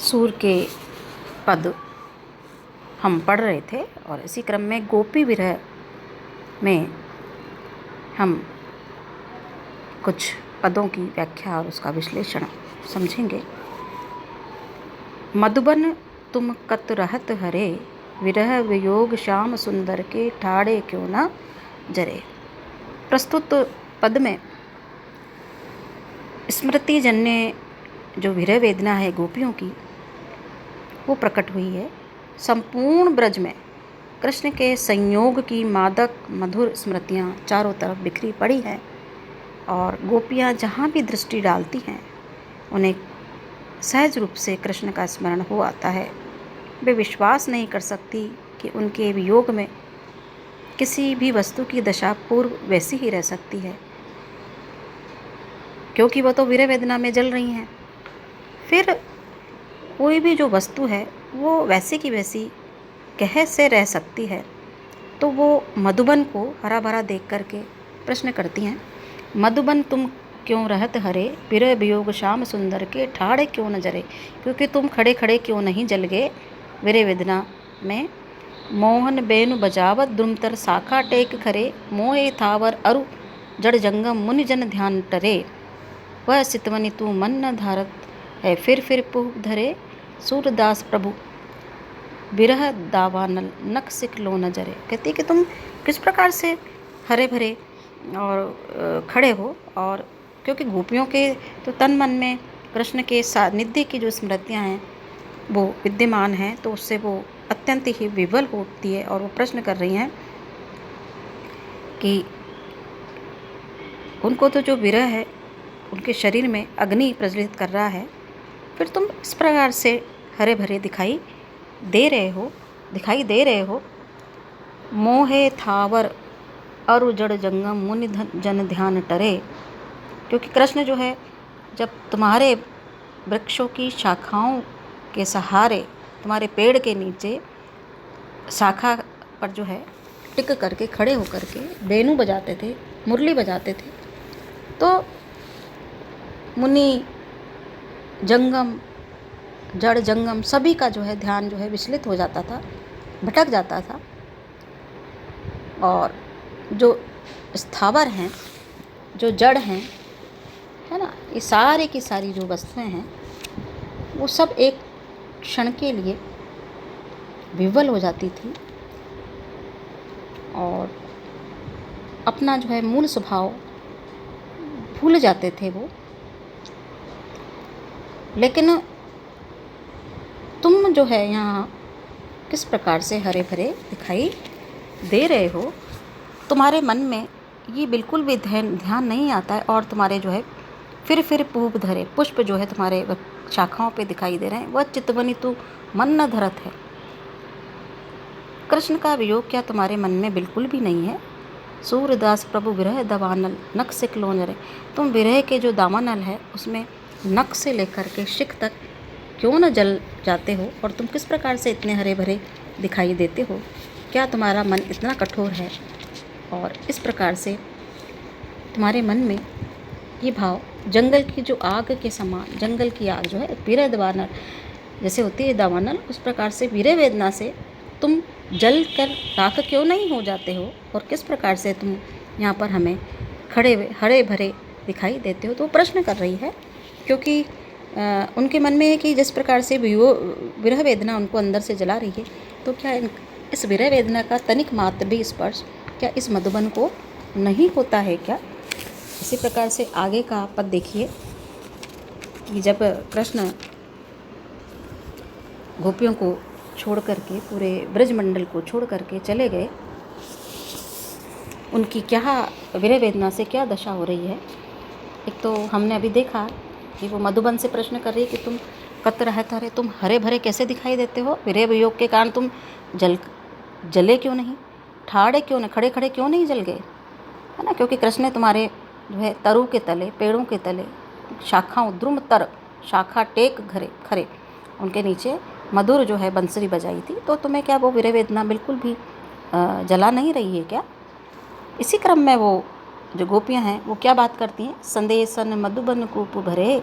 सूर के पद हम पढ़ रहे थे और इसी क्रम में गोपी विरह में हम कुछ पदों की व्याख्या और उसका विश्लेषण समझेंगे। मधुबन तुम कत रहत हरे, विरह वियोग श्याम सुंदर के ठाड़े क्यों न जरे। प्रस्तुत पद में स्मृति जन्य जो विरह वेदना है गोपियों की वो प्रकट हुई है। संपूर्ण ब्रज में कृष्ण के संयोग की मादक मधुर स्मृतियाँ चारों तरफ बिखरी पड़ी हैं और गोपियाँ जहाँ भी दृष्टि डालती हैं उन्हें सहज रूप से कृष्ण का स्मरण हो आता है। वे विश्वास नहीं कर सकती कि उनके वियोग में किसी भी वस्तु की दशा पूर्व वैसी ही रह सकती है, क्योंकि वो तो विरह वेदना में जल रही हैं। फिर कोई भी जो वस्तु है वो वैसे की वैसी कह से रह सकती है, तो वो मधुबन को हरा भरा देख करके प्रश्न करती हैं, मधुबन तुम क्यों रहत हरे, विरह वियोग श्याम सुंदर के ठाड़े क्यों न जरे। क्योंकि तुम खड़े खड़े क्यों नहीं जल गए विरह वेदना में। मोहन बेनु बजावत द्रुमतर शाखा टेक खरे, मोहे थावर अरु जड़ जंगम मुनि जन ध्यान टरे। वह सितवनी तू मन न धारत है, फिर पुह धरे सूरदास प्रभु विरह दावानल नक सिक लो न जरे। कहती कि तुम किस प्रकार से हरे भरे और खड़े हो, और क्योंकि गोपियों के तो तन मन में कृष्ण के सानिध्य की जो स्मृतियाँ हैं वो विद्यमान हैं, तो उससे वो अत्यंत ही विवल होती है और वो प्रश्न कर रही हैं कि उनको तो जो विरह है उनके शरीर में अग्नि प्रज्वलित कर रहा है, फिर तुम इस प्रकार से हरे भरे दिखाई दे रहे हो। मोहे थावर अरु जड़ जंगम मुनि जन ध्यान टरे। क्योंकि कृष्ण जो है जब तुम्हारे वृक्षों की शाखाओं के सहारे, तुम्हारे पेड़ के नीचे शाखा पर जो है टिक करके खड़े होकर के वेणु बजाते थे, मुरली बजाते थे, तो मुनि जंगम जड़ जंगम सभी का जो है ध्यान जो है विचलित हो जाता था, भटक जाता था। और जो स्थावर हैं, जो जड़ हैं, है ना, ये सारे की सारी जो वस्तुएं हैं वो सब एक क्षण के लिए विवल हो जाती थी और अपना जो है मूल स्वभाव भूल जाते थे वो। लेकिन तुम जो है यहाँ किस प्रकार से हरे भरे दिखाई दे रहे हो, तुम्हारे मन में ये बिल्कुल भी ध्यान नहीं आता है और तुम्हारे जो है फिर पूप धरे पुष्प जो है तुम्हारे शाखाओं पे दिखाई दे रहे हैं, वह चितवनी तू मन न धरत है। कृष्ण का वियोग क्या तुम्हारे मन में बिल्कुल भी नहीं है। सूरदास प्रभु विरह दवानल नख सिक लो न जरे। तुम विरह के जो दावानल है उसमें नख से लेकर के शिख तक क्यों न जल जाते हो, और तुम किस प्रकार से इतने हरे भरे दिखाई देते हो। क्या तुम्हारा मन इतना कठोर है और इस प्रकार से तुम्हारे मन में ये भाव जंगल की जो आग के समान, जंगल की आग जो है विरह दावानल जैसे होती है दावानल, उस प्रकार से विरह वेदना से तुम जल कर राख क्यों नहीं हो जाते हो, और किस प्रकार से तुम यहाँ पर हमें खड़े हुए हरे भरे दिखाई देते हो। तो वो प्रश्न कर रही है, क्योंकि उनके मन में है कि जिस प्रकार से विरह वेदना उनको अंदर से जला रही है, तो क्या इस विरह वेदना का तनिक मात्र भी स्पर्श क्या इस मधुबन को नहीं होता है क्या। इसी प्रकार से आगे का पद देखिए कि जब कृष्ण गोपियों को छोड़ करके, पूरे ब्रजमंडल को छोड़ करके चले गए, उनकी क्या विरह वेदना से क्या दशा हो रही है। एक तो हमने अभी देखा कि वो मधुबन से प्रश्न कर रही है कि तुम कत रहत हरे, तुम हरे भरे कैसे दिखाई देते हो, विरह वियोग के कारण तुम जले क्यों नहीं, ठाड़े क्यों नहीं, खड़े खड़े क्यों नहीं जल गए, है ना। क्योंकि कृष्ण ने तुम्हारे जो है तरु के तले, पेड़ों के तले, शाखाओं द्रुम तर शाखा टेक खरे उनके नीचे मधुर जो है बंसरी बजाई थी, तो तुम्हें क्या वो विरह वेदना बिल्कुल भी जला नहीं रही है क्या। इसी क्रम में वो जो गोपियां हैं वो क्या बात करती हैं, संदेशन मधुबन कूप भरे,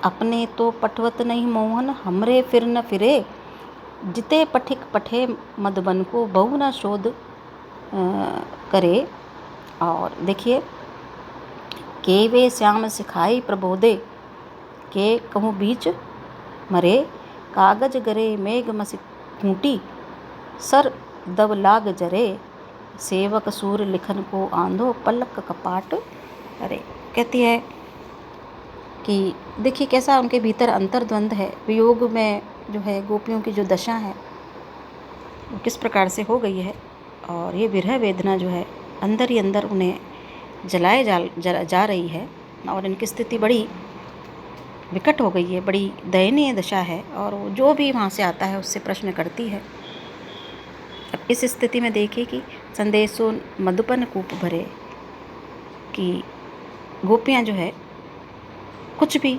अपने तो पठवत नहीं मोहन, हमरे फिर न फिरे, जिते पठिक पठे मधुबन को बहु न शोध करे। और देखिए, के वे श्याम सिखाई प्रबोधे, के कहूँ बीच मरे, कागज गरे मेघ मसी खूंटी, सर दब लाग जरे, सेवक सूर लिखन को आंधो, पलक कपाट अरे। कहती है कि देखिए कैसा उनके भीतर अंतर्द्वंद है। वियोग में जो है गोपियों की जो दशा है वो किस प्रकार से हो गई है, और ये विरह वेदना जो है अंदर ही अंदर उन्हें जलाए जा रही है, और इनकी स्थिति बड़ी विकट हो गई है, बड़ी दयनीय दशा है। और वो जो भी वहाँ से आता है उससे प्रश्न करती है। अब इस स्थिति में देखिए कि संदेशो मधुपन कूप भरे, कि गोपियाँ जो है कुछ भी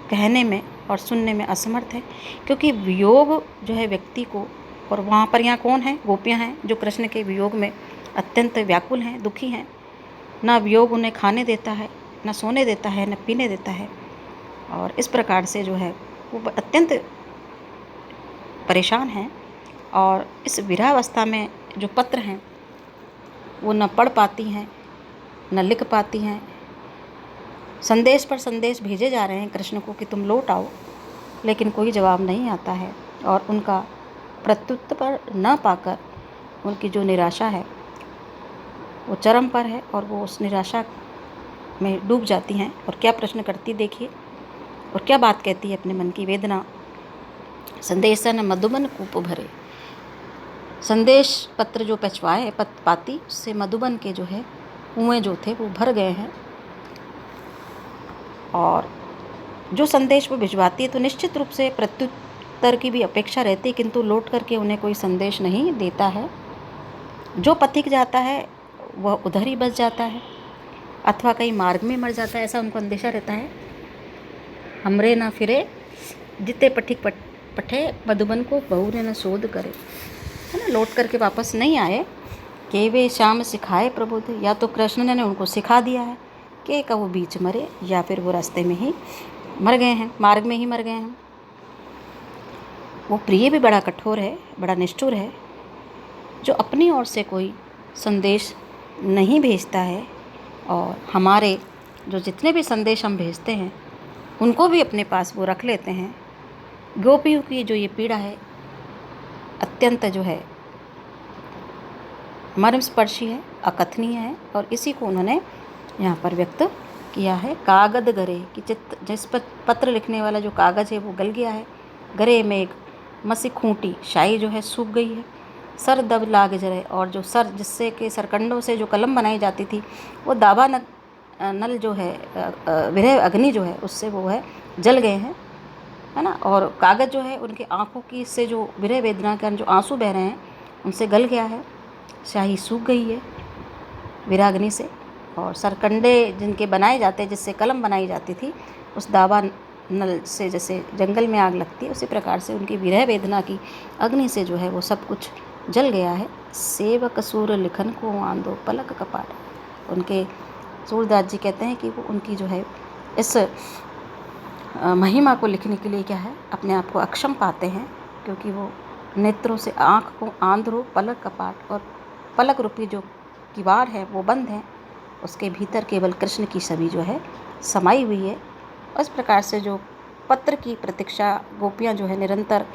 कहने में और सुनने में असमर्थ है, क्योंकि वियोग जो है व्यक्ति को, और वहाँ पर यहाँ कौन है, गोपियाँ हैं जो कृष्ण के वियोग में अत्यंत व्याकुल हैं, दुखी हैं। ना वियोग उन्हें खाने देता है, ना सोने देता है, ना पीने देता है, और इस प्रकार से जो है वो अत्यंत परेशान हैं। और इस विरहावस्था में जो पत्र हैं वो न पढ़ पाती हैं, न लिख पाती हैं। संदेश पर संदेश भेजे जा रहे हैं कृष्ण को कि तुम लौट आओ, लेकिन कोई जवाब नहीं आता है, और उनका प्रत्युत्तर न पाकर उनकी जो निराशा है वो चरम पर है, और वो उस निराशा में डूब जाती हैं। और क्या प्रश्न करती देखिए, और क्या बात कहती है अपने मन की वेदना। संदेशन मधुबन कूप भरे, संदेश पत्र जो पहुँचवाए पाती उससे मधुबन के जो है कुएँ जो थे वो भर गए हैं। और जो संदेश वो भिजवाती है तो निश्चित रूप से प्रत्युत्तर की भी अपेक्षा रहती है, किंतु लौट करके उन्हें कोई संदेश नहीं देता है। जो पथिक जाता है वह उधर ही बस जाता है, अथवा कहीं मार्ग में मर जाता है, ऐसा उनको अंदेशा रहता है। हमरे ना फिरे, जिते पठिक पठे मधुबन को बहु ने न शोध करे, है ना, लौट करके वापस नहीं आए। के वे श्याम सिखाए प्रबोध, या तो कृष्ण ने उनको सिखा दिया है कि का वो बीच मरे, या फिर वो रास्ते में ही मर गए हैं, मार्ग में ही मर गए हैं। वो प्रिय भी बड़ा कठोर है, बड़ा निष्ठुर है, जो अपनी ओर से कोई संदेश नहीं भेजता है, और हमारे जो जितने भी संदेश हम भेजते हैं उनको भी अपने पास वो रख लेते हैं। गोपियों की जो ये पीड़ा है अत्यंत जो है मर्मस्पर्शी है, अकथनीय है, और इसी को उन्होंने यहाँ पर व्यक्त किया है। कागद गरे, कि जिस पर पत्र लिखने वाला जो कागज़ है वो गल गया है। गरे मेघ मसी खूंटी, शाही जो है सूख गई है। सर दब लाग जरे, और जो सर जिससे कि सरकंडों से जो कलम बनाई जाती थी वो दावा नल जो है विरह अग्नि जो है उससे वो है जल गए हैं, है ना। और कागज़ जो है उनके आँखों की से जो विरह वेदना के जो आंसू बह रहे हैं उनसे गल गया है। शाही सूख गई है विराग्नि से, और सरकंडे जिनके बनाए जाते जिससे कलम बनाई जाती थी उस दावा नल से जैसे जंगल में आग लगती है उसी प्रकार से उनकी विरह वेदना की अग्नि से जो है वो सब कुछ जल गया है। सेवक सूर लिखन को आंदो पलक कपाट, उनके सूरदास जी कहते हैं कि वो उनकी जो है इस महिमा को लिखने के लिए क्या है अपने आप को अक्षम पाते हैं, क्योंकि वो नेत्रों से आँख को आंध्रो पलक कपाट, और पलक रूपी जो किवाड़ है वो बंद है, उसके भीतर केवल कृष्ण की छवि जो है समाई हुई है। इस प्रकार से जो पत्र की प्रतीक्षा गोपियाँ जो है निरंतर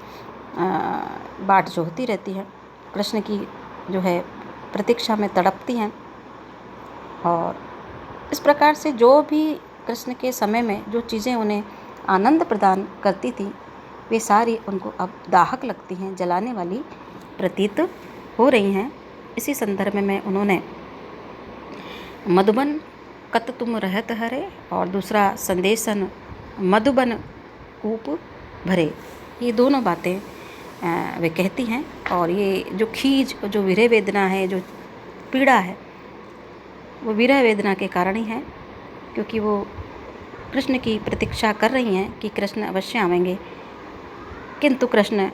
बाट जोहती रहती हैं, कृष्ण की जो है प्रतीक्षा में तड़पती हैं। और इस प्रकार से जो भी कृष्ण के समय में जो चीज़ें उन्हें आनंद प्रदान करती थी वे सारी उनको अब दाहक लगती हैं, जलाने वाली प्रतीत हो रही हैं। इसी संदर्भ में उन्होंने मधुबन कत तुम रहत हरे, और दूसरा संदेशन मधुबन कूप भरे, ये दोनों बातें वे कहती हैं। और ये जो खीज जो विरह वेदना है, जो पीड़ा है, वो विरह वेदना के कारण ही है, क्योंकि वो कृष्ण की प्रतीक्षा कर रही हैं कि कृष्ण अवश्य आवेंगे, किंतु कृष्ण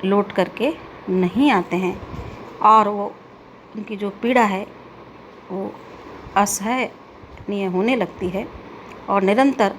लौट करके नहीं आते हैं। और वो उनकी जो पीड़ा है वो असहनीय होने लगती है, और निरंतर